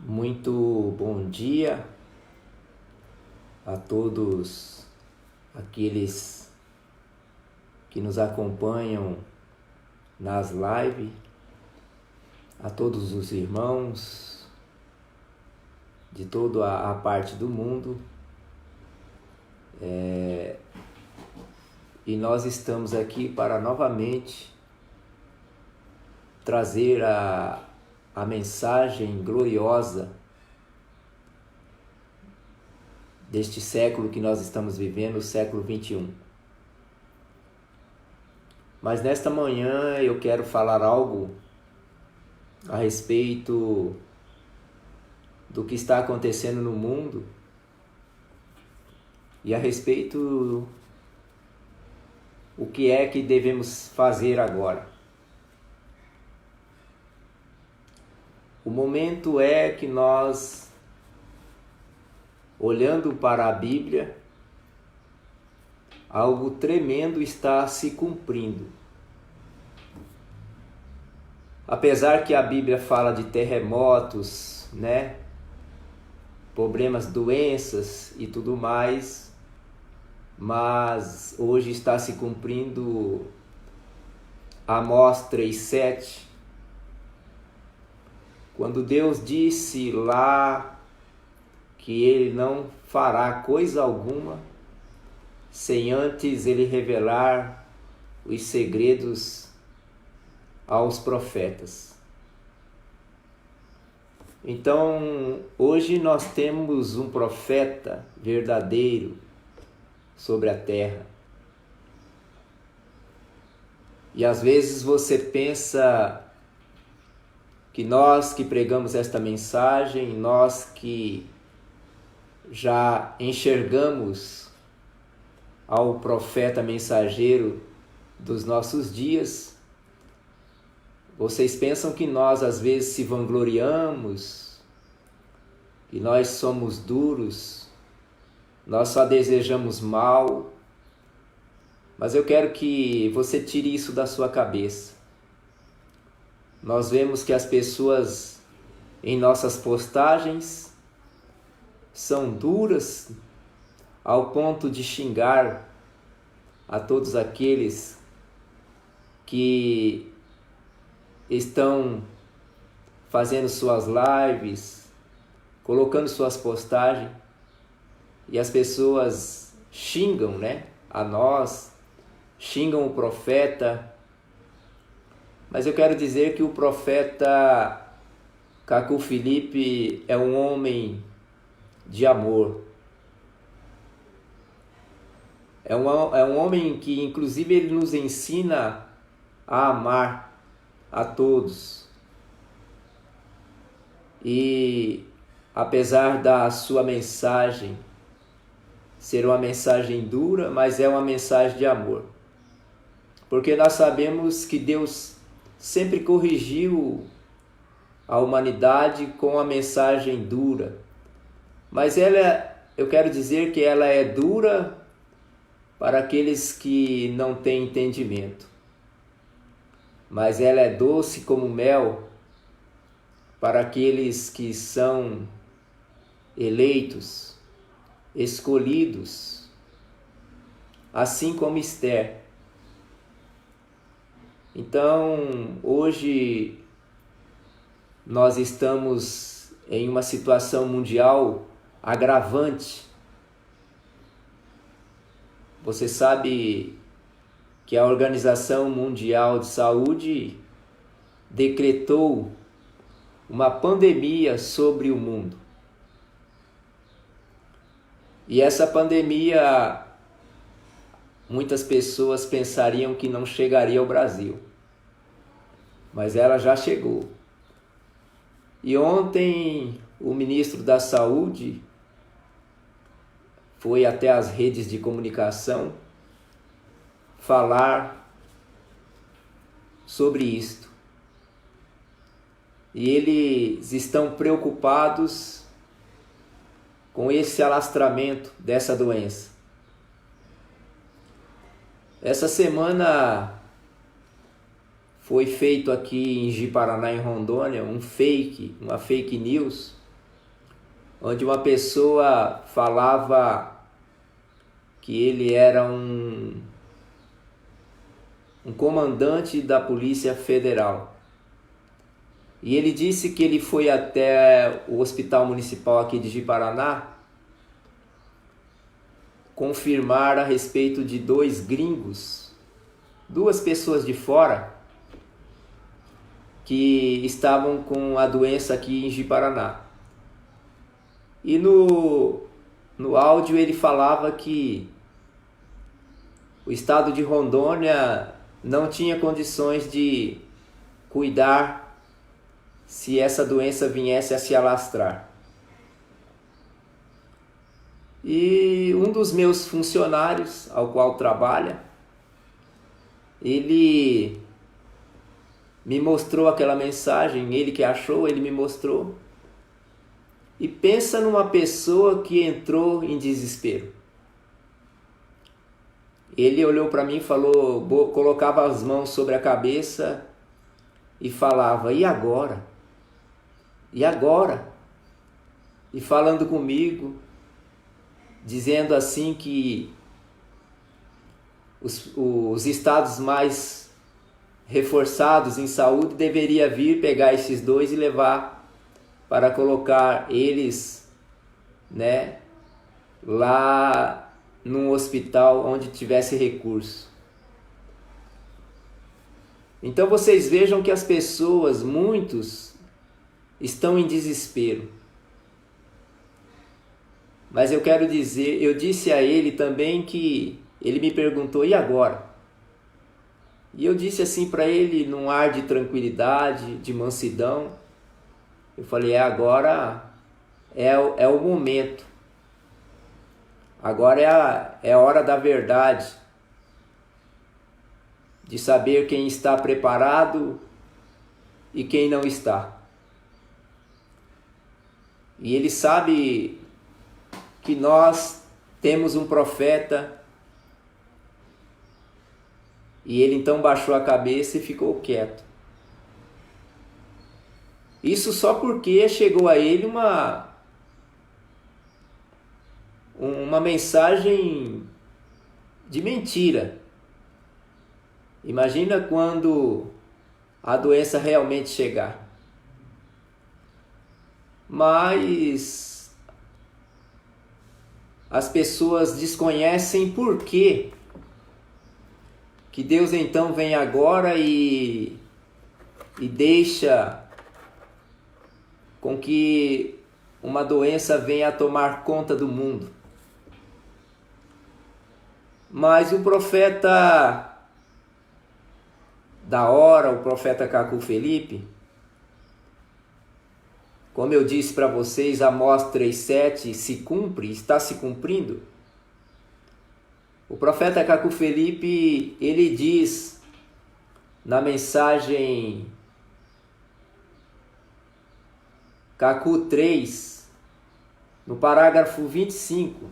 Muito bom dia a todos aqueles que nos acompanham nas lives, a todos os irmãos de toda a parte do mundo. E nós estamos aqui para novamente trazer a mensagem gloriosa deste século que nós estamos vivendo, o século 21. Mas nesta manhã eu quero falar algo a respeito do que está acontecendo no mundo e a respeito o que é que devemos fazer agora. O momento é que nós, olhando para a Bíblia, algo tremendo está se cumprindo. Apesar que a Bíblia fala de terremotos, problemas, doenças e tudo mais, mas hoje está se cumprindo Amós 3:7, quando Deus disse lá que Ele não fará coisa alguma sem antes Ele revelar os segredos aos profetas. Então, hoje nós temos um profeta verdadeiro sobre a terra. E às vezes você pensa que nós que pregamos esta mensagem, nós que já enxergamos ao profeta mensageiro dos nossos dias, vocês pensam que nós às vezes se vangloriamos, que nós somos duros, nós só desejamos mal, mas eu quero que você tire isso da sua cabeça. Nós vemos que as pessoas em nossas postagens são duras ao ponto de xingar a todos aqueles que estão fazendo suas lives, colocando suas postagens, e as pessoas xingam, a nós, xingam o profeta. Mas eu quero dizer que o profeta Cacu Felipe é um homem de amor. É um homem que, inclusive, ele nos ensina a amar a todos. E, apesar da sua mensagem ser uma mensagem dura, mas é uma mensagem de amor. Porque nós sabemos que Deus sempre corrigiu a humanidade com a mensagem dura. Mas eu quero dizer que ela é dura para aqueles que não têm entendimento. Mas ela é doce como mel para aqueles que são eleitos, escolhidos, assim como Esther. Então, hoje nós estamos em uma situação mundial agravante. Você sabe que a Organização Mundial de Saúde decretou uma pandemia sobre o mundo. E essa pandemia, muitas pessoas pensariam que não chegaria ao Brasil. Mas ela já chegou. E ontem o ministro da Saúde foi até as redes de comunicação falar sobre isto. E eles estão preocupados com esse alastramento dessa doença. Essa semana foi feito aqui em Ji-Paraná, em Rondônia, uma fake news, onde uma pessoa falava que ele era um comandante da Polícia Federal. E ele disse que ele foi até o Hospital Municipal aqui de Ji-Paraná confirmar a respeito de 2 gringos, 2 pessoas de fora que estavam com a doença aqui em Ji-Paraná. E no áudio ele falava que o estado de Rondônia não tinha condições de cuidar se essa doença viesse a se alastrar. E um dos meus funcionários, ao qual trabalha, ele me mostrou aquela mensagem, ele que achou, ele me mostrou. E pensa numa pessoa que entrou em desespero. Ele olhou para mim e falou, colocava as mãos sobre a cabeça e falava, e agora? E agora? E falando comigo, dizendo assim que os estados mais reforçados em saúde deveria vir pegar esses 2 e levar para colocar eles, né, lá num hospital onde tivesse recurso. Então vocês vejam que as pessoas, muitos, estão em desespero. Mas eu quero dizer, eu disse a ele também que ele me perguntou, e agora? E eu disse assim para ele, num ar de tranquilidade, de mansidão, eu falei, agora é o momento. Agora é a hora da verdade, de saber quem está preparado e quem não está. E ele sabe que nós temos um profeta, e ele então baixou a cabeça e ficou quieto. Isso só porque chegou a ele uma mensagem de mentira. Imagina quando a doença realmente chegar. Mas as pessoas desconhecem por que Deus então vem agora e deixa com que uma doença venha a tomar conta do mundo. Mas o profeta da hora, o profeta Cacu Felipe, como eu disse para vocês, Amós 3,7 se cumpre, está se cumprindo. O profeta Cacu Felipe, ele diz na mensagem Cacu 3, no parágrafo 25,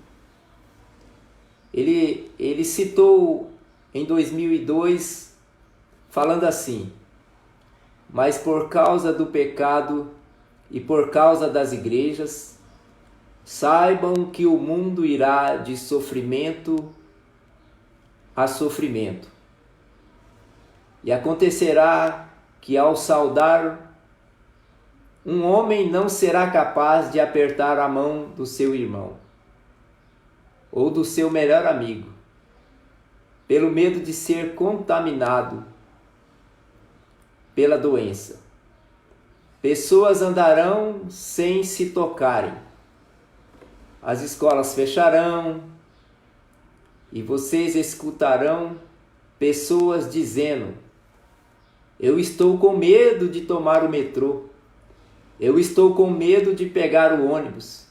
ele citou em 2002, falando assim, mas por causa do pecado e por causa das igrejas, saibam que o mundo irá de sofrimento a sofrimento. E acontecerá que ao saudar, um homem não será capaz de apertar a mão do seu irmão ou do seu melhor amigo, pelo medo de ser contaminado pela doença. Pessoas andarão sem se tocarem. As escolas fecharão e vocês escutarão pessoas dizendo: eu estou com medo de tomar o metrô. Eu estou com medo de pegar o ônibus.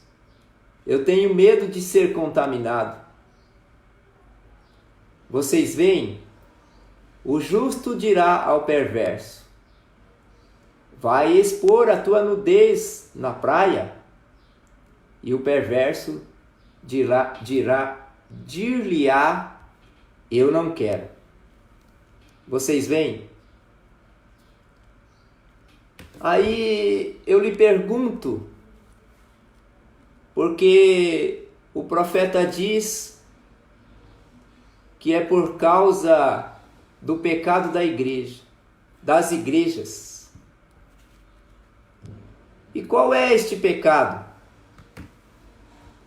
Eu tenho medo de ser contaminado. Vocês veem? O justo dirá ao perverso: vai expor a tua nudez na praia? E o perverso dir-lhe-á: eu não quero. Vocês veem? Aí eu lhe pergunto, porque o profeta diz que é por causa do pecado da igreja, das igrejas. E qual é este pecado?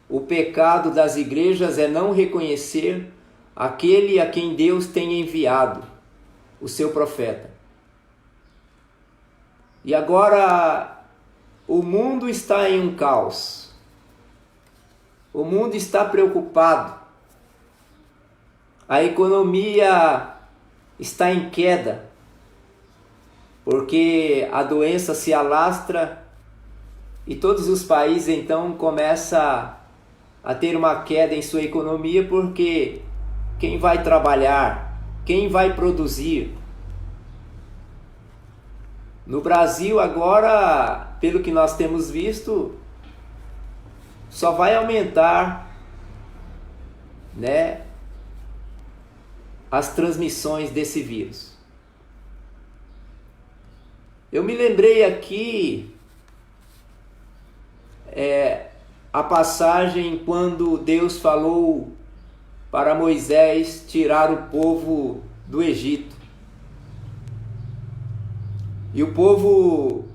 O pecado das igrejas é não reconhecer aquele a quem Deus tem enviado, o seu profeta. E agora o mundo está em um caos. O mundo está preocupado. A economia está em queda, porque a doença se alastra e todos os países então começam a ter uma queda em sua economia, porque quem vai trabalhar, quem vai produzir? No Brasil agora, pelo que nós temos visto, só vai aumentar, né, as transmissões desse vírus. Eu me lembrei aqui a passagem quando Deus falou para Moisés tirar o povo do Egito. E o povo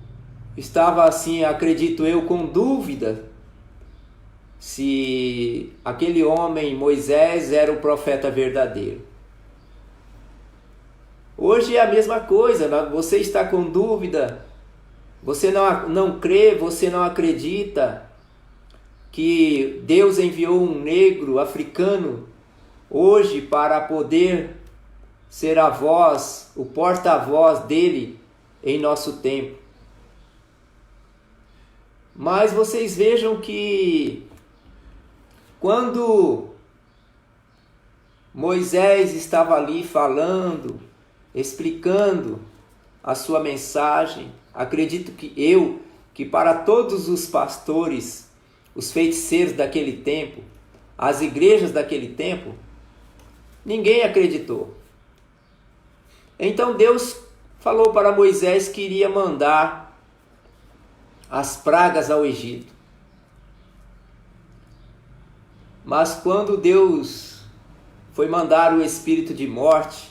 estava assim, acredito eu, com dúvida se aquele homem, Moisés, era o profeta verdadeiro. Hoje é a mesma coisa, você está com dúvida, você não crê, você não acredita que Deus enviou um negro africano hoje para poder ser a voz, o porta-voz dele em nosso tempo. Mas vocês vejam que quando Moisés estava ali falando, explicando a sua mensagem, acredito que para todos os pastores, os feiticeiros daquele tempo, as igrejas daquele tempo, ninguém acreditou. Então Deus falou para Moisés que iria mandar as pragas ao Egito. Mas quando Deus foi mandar o espírito de morte,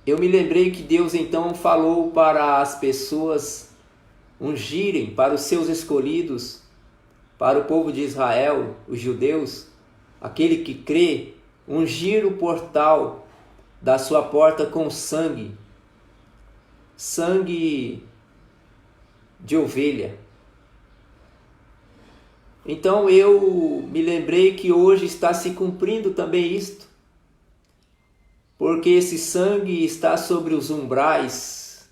eu me lembrei que Deus então falou para as pessoas ungirem, para os seus escolhidos, para o povo de Israel, os judeus, aquele que crê, ungir o portal da sua porta com sangue de ovelha. Então eu me lembrei que hoje está se cumprindo também isto, porque esse sangue está sobre os umbrais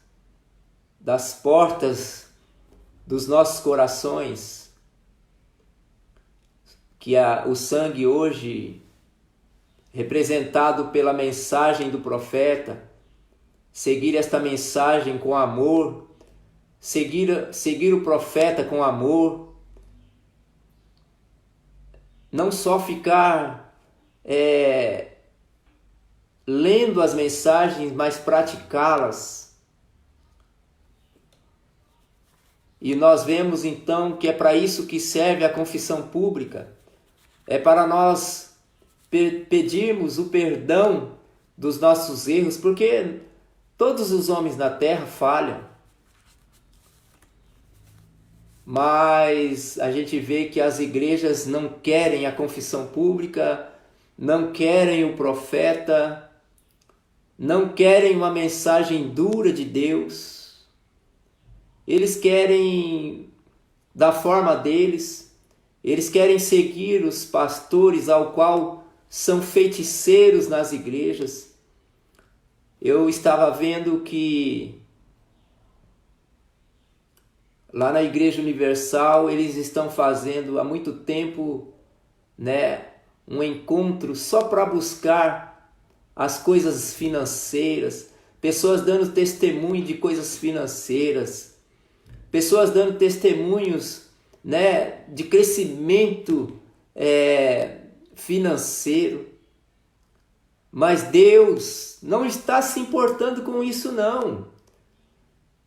das portas dos nossos corações, que o sangue hoje, representado pela mensagem do profeta, seguir esta mensagem com amor, seguir o profeta com amor, não só ficar lendo as mensagens, mas praticá-las. E nós vemos então que é para isso que serve a confissão pública, é para nós pedirmos o perdão dos nossos erros, porque todos os homens na terra falham. Mas a gente vê que as igrejas não querem a confissão pública, não querem o profeta, não querem uma mensagem dura de Deus. Eles querem da forma deles, eles querem seguir os pastores ao qual são feiticeiros nas igrejas. Eu estava vendo que lá na Igreja Universal eles estão fazendo há muito tempo, um encontro só para buscar as coisas financeiras, pessoas dando testemunho de coisas financeiras, pessoas dando testemunhos, de crescimento financeiro. Mas Deus não está se importando com isso, não.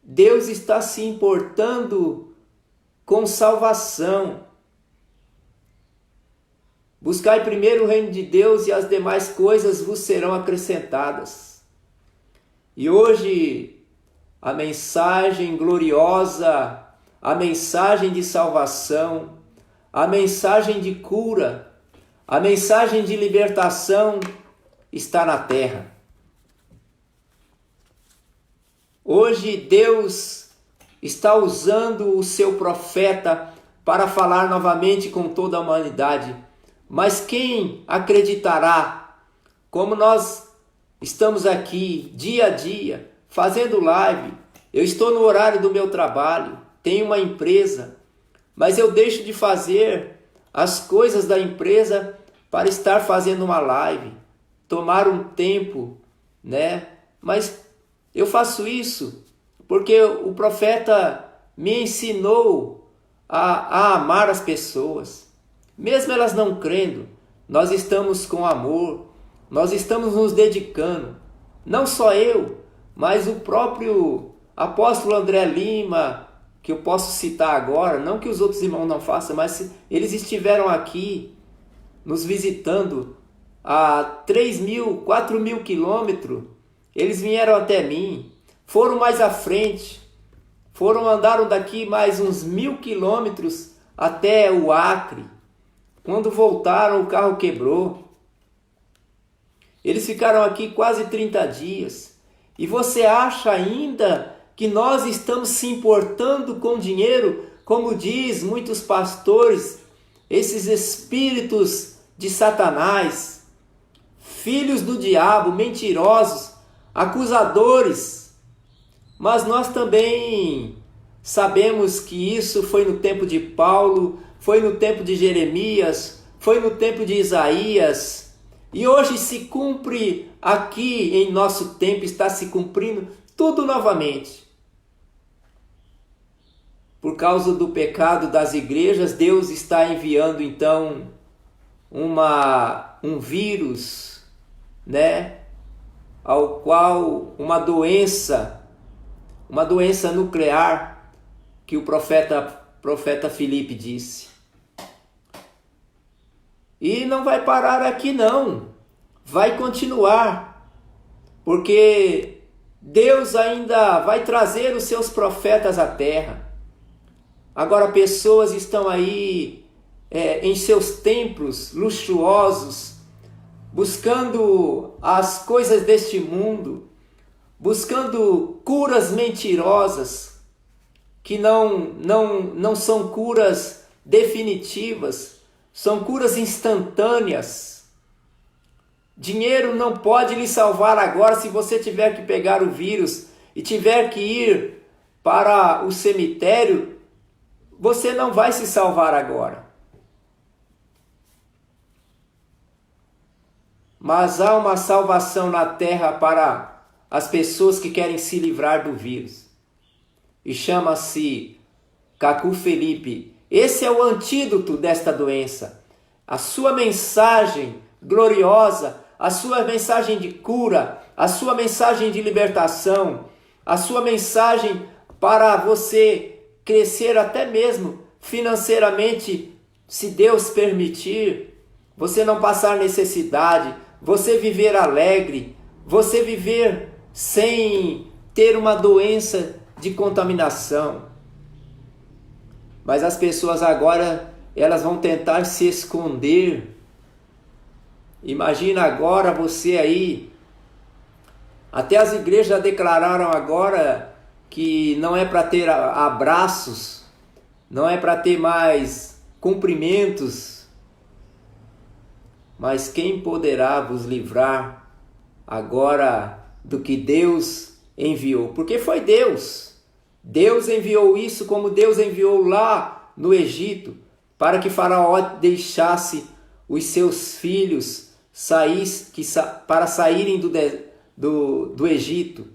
Deus está se importando com salvação. Buscai primeiro o reino de Deus e as demais coisas vos serão acrescentadas. E hoje a mensagem gloriosa, a mensagem de salvação, a mensagem de cura, a mensagem de libertação está na terra. Hoje Deus está usando o seu profeta para falar novamente com toda a humanidade. Mas quem acreditará? Como nós estamos aqui dia a dia, fazendo live, eu estou no horário do meu trabalho, tenho uma empresa, mas eu deixo de fazer as coisas da empresa para estar fazendo uma live, tomar um tempo, né? Mas eu faço isso porque o profeta me ensinou a amar as pessoas. Mesmo elas não crendo, nós estamos com amor, nós estamos nos dedicando. Não só eu, mas o próprio apóstolo André Lima, que eu posso citar agora, não que os outros irmãos não façam, mas eles estiveram aqui nos visitando a 3.000, 4.000 quilômetros. Eles vieram até mim, foram mais à frente, andaram daqui mais uns 1.000 quilômetros até o Acre. Quando voltaram, o carro quebrou. Eles ficaram aqui quase 30 dias. E você acha ainda que nós estamos se importando com dinheiro, como diz muitos pastores, esses espíritos de Satanás, filhos do diabo, mentirosos, acusadores. Mas nós também sabemos que isso foi no tempo de Paulo, foi no tempo de Jeremias, foi no tempo de Isaías, e hoje se cumpre aqui em nosso tempo, está se cumprindo tudo novamente. Por causa do pecado das igrejas, Deus está enviando então um vírus, né? Ao qual uma doença nuclear, que o profeta Filipe disse. E não vai parar aqui não, vai continuar, porque Deus ainda vai trazer os seus profetas à terra. Agora pessoas estão aí em seus templos luxuosos, buscando as coisas deste mundo, buscando curas mentirosas, que não são curas definitivas, são curas instantâneas. Dinheiro não pode lhe salvar agora. Se você tiver que pegar o vírus e tiver que ir para o cemitério, você não vai se salvar agora. Mas há uma salvação na terra para as pessoas que querem se livrar do vírus. E chama-se Cacu Felipe. Esse é o antídoto desta doença. A sua mensagem gloriosa, a sua mensagem de cura, a sua mensagem de libertação, a sua mensagem para você crescer até mesmo financeiramente, se Deus permitir, você não passar necessidade, você viver alegre, você viver sem ter uma doença de contaminação. Mas as pessoas agora, elas vão tentar se esconder. Imagina agora você aí, até as igrejas já declararam agora que não é para ter abraços, não é para ter mais cumprimentos. Mas quem poderá vos livrar agora do que Deus enviou? Porque foi Deus. Deus enviou isso, como Deus enviou lá no Egito, para que Faraó deixasse os seus filhos para saírem do Egito.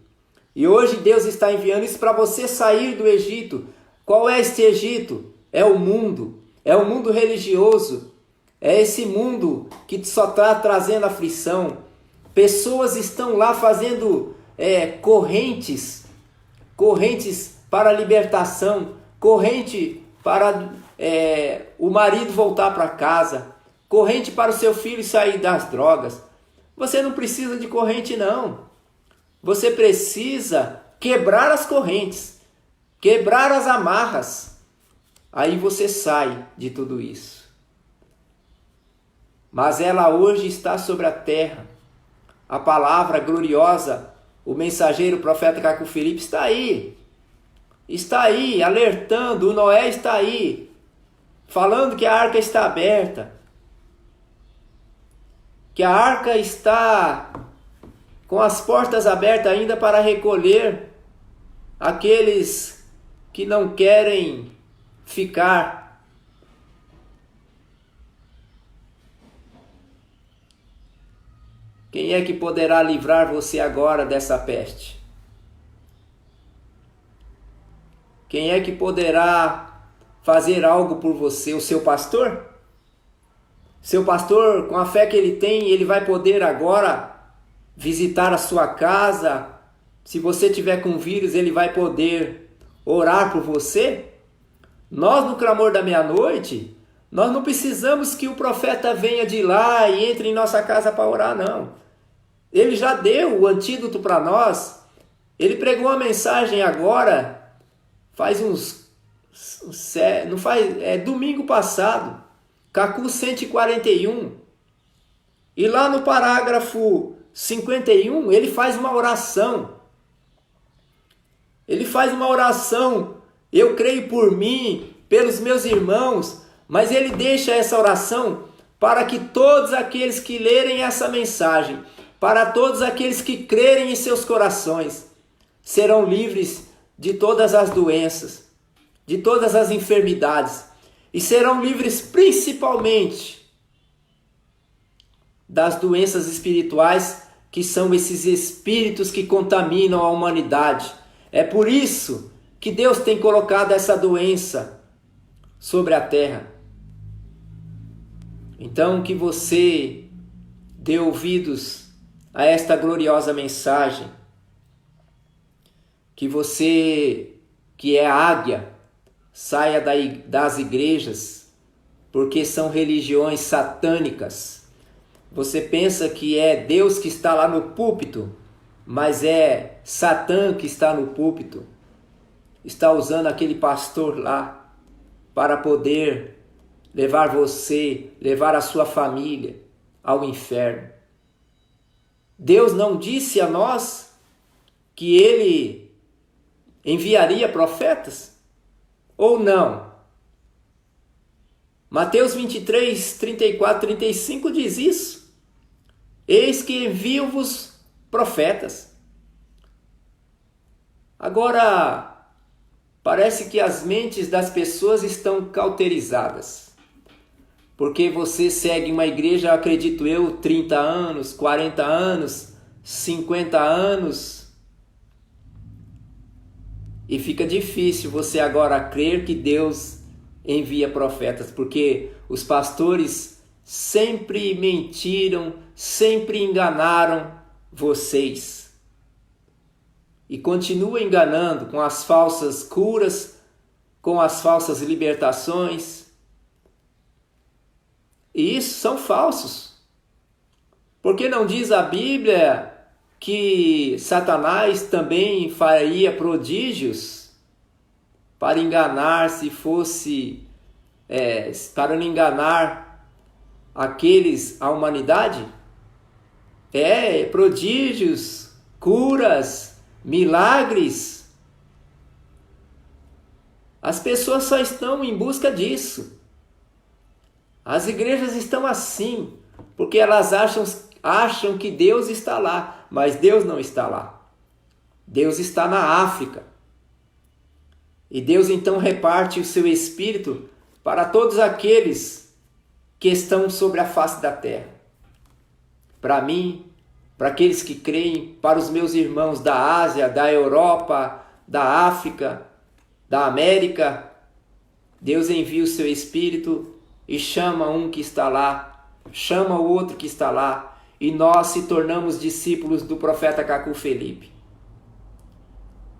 E hoje Deus está enviando isso para você sair do Egito. Qual é este Egito? É o mundo religioso. É esse mundo que só está trazendo aflição. Pessoas estão lá fazendo correntes para a libertação, corrente para o marido voltar para casa, corrente para o seu filho sair das drogas. Você não precisa de corrente, não. Você precisa quebrar as correntes, quebrar as amarras. Aí você sai de tudo isso. Mas ela hoje está sobre a terra. A palavra gloriosa, o mensageiro, o profeta Caco Felipe está aí. Está aí, alertando, o Noé está aí, falando que a arca está aberta. Que a arca está com as portas abertas ainda para recolher aqueles que não querem ficar. Quem é que poderá livrar você agora dessa peste? Quem é que poderá fazer algo por você? O seu pastor? Seu pastor, com a fé que ele tem, ele vai poder agora visitar a sua casa. Se você tiver com vírus, ele vai poder orar por você. Nós, no clamor da meia-noite, nós não precisamos que o profeta venha de lá e entre em nossa casa para orar, não. Ele já deu o antídoto para nós. Ele pregou uma mensagem agora, domingo passado, Cacu 141. E lá no parágrafo 51, ele faz uma oração. Ele faz uma oração, eu creio por mim, pelos meus irmãos, mas ele deixa essa oração para que todos aqueles que lerem essa mensagem, para todos aqueles que crerem em seus corações, serão livres de todas as doenças, de todas as enfermidades, e serão livres principalmente das doenças espirituais, que são esses espíritos que contaminam a humanidade. É por isso que Deus tem colocado essa doença sobre a terra. Então, que você dê ouvidos a esta gloriosa mensagem, que você, que é águia, saia das igrejas, porque são religiões satânicas. Você pensa que é Deus que está lá no púlpito, mas é Satã que está no púlpito, está usando aquele pastor lá para poder levar você, levar a sua família ao inferno. Deus não disse a nós que Ele enviaria profetas? Ou não? Mateus 23, 34, 35 diz isso. Eis que envio-vos profetas. Agora, parece que as mentes das pessoas estão cauterizadas. Porque você segue uma igreja, acredito eu, 30 anos, 40 anos, 50 anos. E fica difícil você agora crer que Deus envia profetas, porque os pastores sempre mentiram, sempre enganaram vocês. E continuam enganando com as falsas curas, com as falsas libertações. E isso são falsos. Porque não diz a Bíblia que Satanás também faria prodígios para enganar, se fosse para enganar a humanidade? Prodígios, curas, milagres. As pessoas só estão em busca disso. As igrejas estão assim, porque elas acham que Deus está lá, mas Deus não está lá. Deus está na África. E Deus então reparte o seu Espírito para todos aqueles que estão sobre a face da terra. Para mim, para aqueles que creem, para os meus irmãos da Ásia, da Europa, da África, da América, Deus envia o seu Espírito e chama um que está lá, chama o outro que está lá, e nós se tornamos discípulos do profeta Cacu Felipe.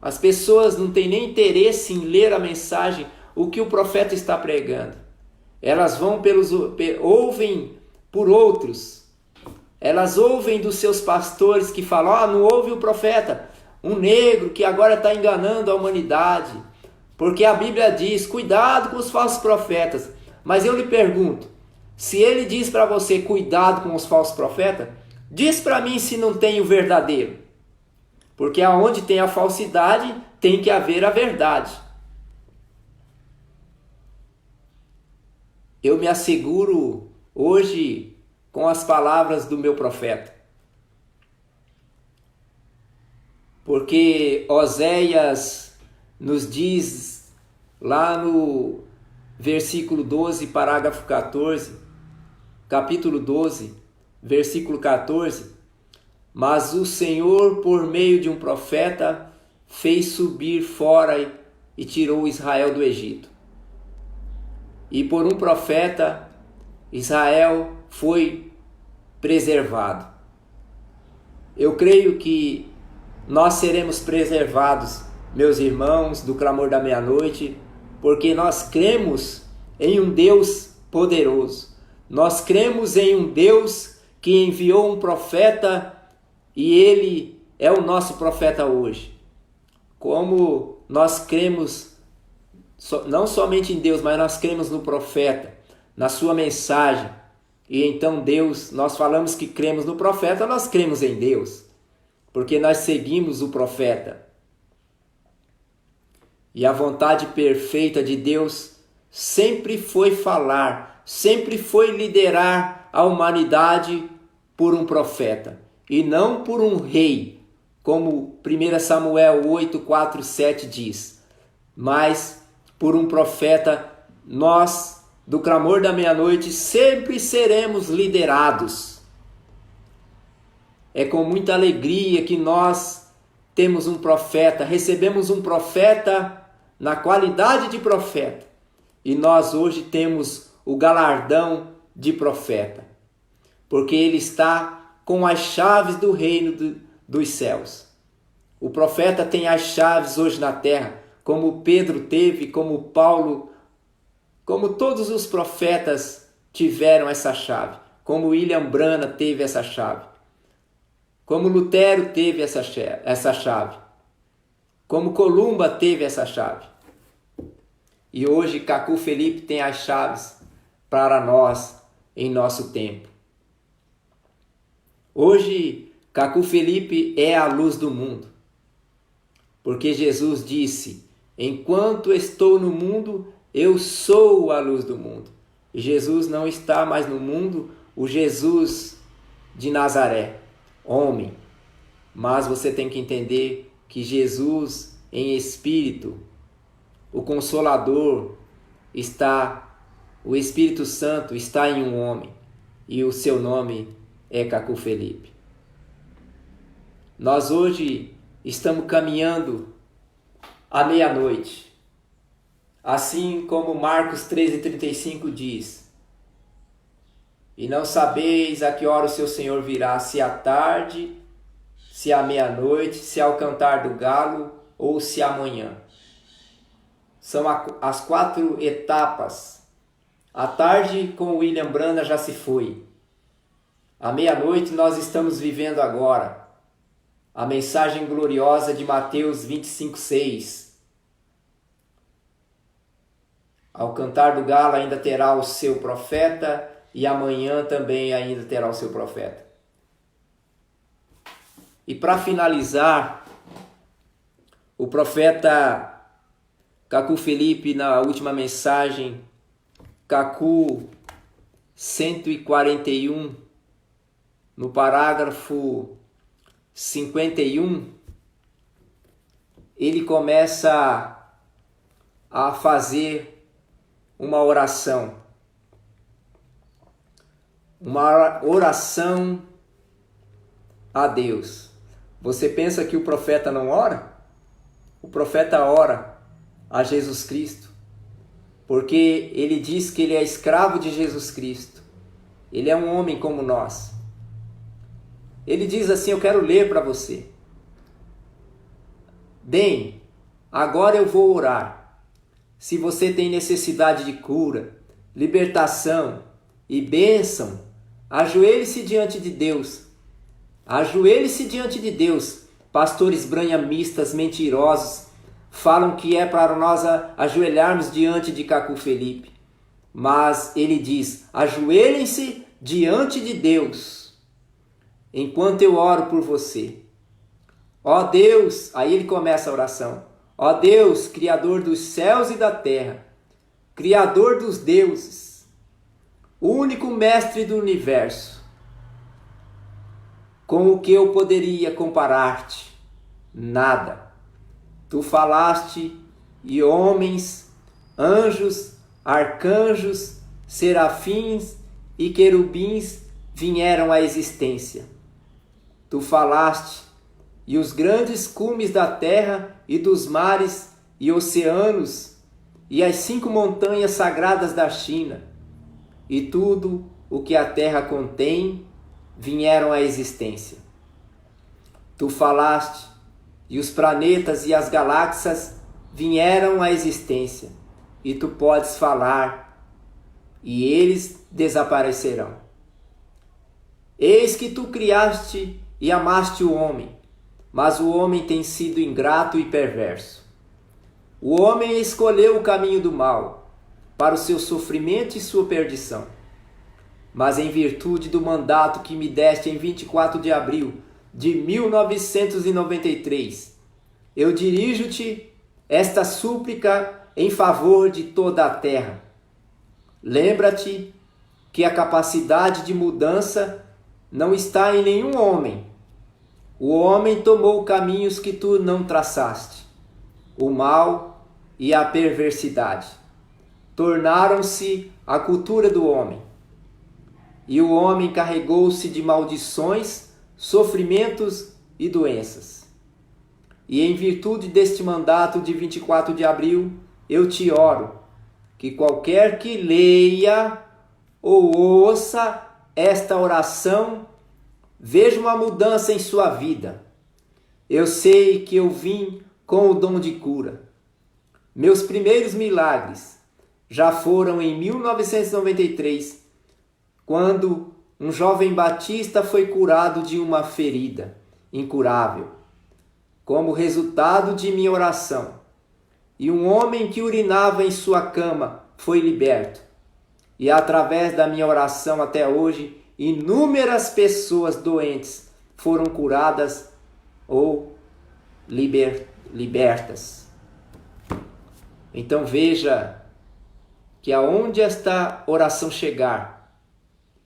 As pessoas não têm nem interesse em ler a mensagem o que o profeta está pregando. Elas vão ouvem por outros. Elas ouvem dos seus pastores que falam, não ouve o profeta, um negro que agora está enganando a humanidade. Porque a Bíblia diz, cuidado com os falsos profetas. Mas eu lhe pergunto, se ele diz para você, cuidado com os falsos profetas, diz para mim se não tem o verdadeiro. Porque aonde tem a falsidade, tem que haver a verdade. Eu me asseguro hoje com as palavras do meu profeta. Porque Oséias nos diz lá no versículo 12, parágrafo 14, capítulo 12, versículo 14, mas o Senhor, por meio de um profeta, fez subir fora e tirou Israel do Egito. E por um profeta, Israel foi preservado. Eu creio que nós seremos preservados, meus irmãos, do clamor da meia-noite, porque nós cremos em um Deus poderoso. Nós cremos em um Deus que enviou um profeta e ele é o nosso profeta hoje. Como nós cremos não somente em Deus, mas nós cremos no profeta, na sua mensagem. E então Deus, nós falamos que cremos no profeta, nós cremos em Deus, porque nós seguimos o profeta. E a vontade perfeita de Deus sempre foi falar, sempre foi liderar a humanidade por um profeta, e não por um rei, como 1 Samuel 8, 4, 7 diz, mas por um profeta. Nós, do clamor da meia-noite, sempre seremos liderados. É com muita alegria que nós temos um profeta, recebemos um profeta na qualidade de profeta. E nós hoje temos o galardão de profeta, porque ele está com as chaves do reino dos céus. O profeta tem as chaves hoje na terra, como Pedro teve, como Paulo, como todos os profetas tiveram essa chave, como William Branham teve essa chave, como Lutero teve essa chave, como Columba teve essa chave. E hoje Cacu Felipe tem as chaves para nós em nosso tempo. Hoje Cacu Felipe é a luz do mundo, porque Jesus disse, enquanto estou no mundo, eu sou a luz do mundo. E Jesus não está mais no mundo, o Jesus de Nazaré, homem. Mas você tem que entender que Jesus em espírito, o Consolador, o Espírito Santo está em um homem. E o seu nome é Cacu Felipe. Nós hoje estamos caminhando à meia-noite. Assim como Marcos 13:35 diz, e não sabeis a que hora o seu Senhor virá, se à tarde, se à meia-noite, se ao cantar do galo ou se amanhã. São as 4 etapas. À tarde com William Branham já se foi. À meia-noite nós estamos vivendo agora. A mensagem gloriosa de Mateus 25:6. Ao cantar do galo ainda terá o seu profeta e amanhã também ainda terá o seu profeta. E para finalizar, o profeta Cacu Felipe, na última mensagem, Cacu 141, no parágrafo 51, ele começa a fazer uma oração a Deus. Você pensa que o profeta não ora? O profeta ora a Jesus Cristo, porque ele diz que ele é escravo de Jesus Cristo. Ele é um homem como nós. Ele diz assim, eu quero ler para você. Bem, agora eu vou orar. se você tem necessidade de cura, libertação e bênção, ajoelhe-se diante de Deus. Ajoelhe-se diante de Deus. Pastores branhamistas mentirosos falam que é para nós ajoelharmos diante de Cacu Felipe. Mas ele diz: ajoelhem-se diante de Deus, enquanto eu oro por você. Ó Deus, aí ele começa a oração. Ó Deus, Criador dos céus e da terra, Criador dos deuses, único Mestre do universo, com o que eu poderia comparar-te? Nada. Tu falaste e homens, anjos, arcanjos, serafins e querubins vieram à existência. Tu falaste e os grandes cumes da terra e dos mares e oceanos e as 5 montanhas sagradas da China e tudo o que a terra contém vieram à existência. Tu falaste e os planetas e as galáxias vieram à existência, e tu podes falar e eles desaparecerão. Eis que tu criaste e amaste o homem, mas o homem tem sido ingrato e perverso. O homem escolheu o caminho do mal para o seu sofrimento e sua perdição. Mas em virtude do mandato que me deste em 24 de abril de 1993, eu dirijo-te esta súplica em favor de toda a terra. Lembra-te que a capacidade de mudança não está em nenhum homem. O homem tomou caminhos que tu não traçaste. O mal e a perversidade tornaram-se a cultura do homem. E o homem carregou-se de maldições, sofrimentos e doenças. E em virtude deste mandato de 24 de abril, eu te oro que qualquer que leia ou ouça esta oração veja uma mudança em sua vida. Eu sei que eu vim com o dom de cura. Meus primeiros milagres já foram em 1993, quando um jovem batista foi curado de uma ferida incurável, como resultado de minha oração, e um homem que urinava em sua cama foi liberto. E através da minha oração até hoje, inúmeras pessoas doentes foram curadas ou libertas. Então veja que aonde esta oração chegar,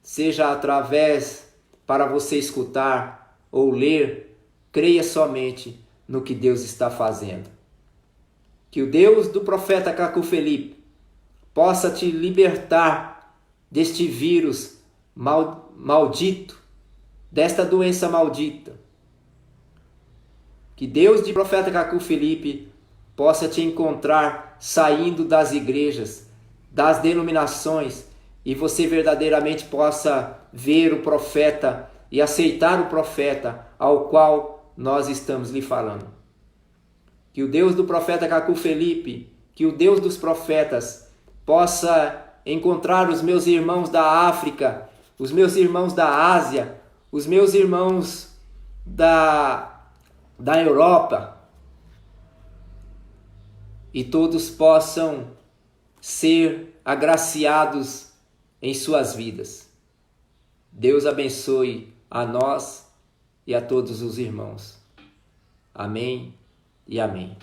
seja através para você escutar ou ler, creia somente no que Deus está fazendo. Que o Deus do profeta Cacu Felipe possa te libertar deste vírus maldito, desta doença maldita. Que Deus do profeta Cacu Felipe possa te encontrar saindo das igrejas, das denominações, e você verdadeiramente possa ver o profeta e aceitar o profeta ao qual nós estamos lhe falando. Que o Deus do profeta Cacu Felipe, que o Deus dos profetas possa encontrar os meus irmãos da África, os meus irmãos da Ásia, os meus irmãos da Europa, e todos possam ser agraciados em suas vidas. Deus abençoe a nós e a todos os irmãos. Amém e amém.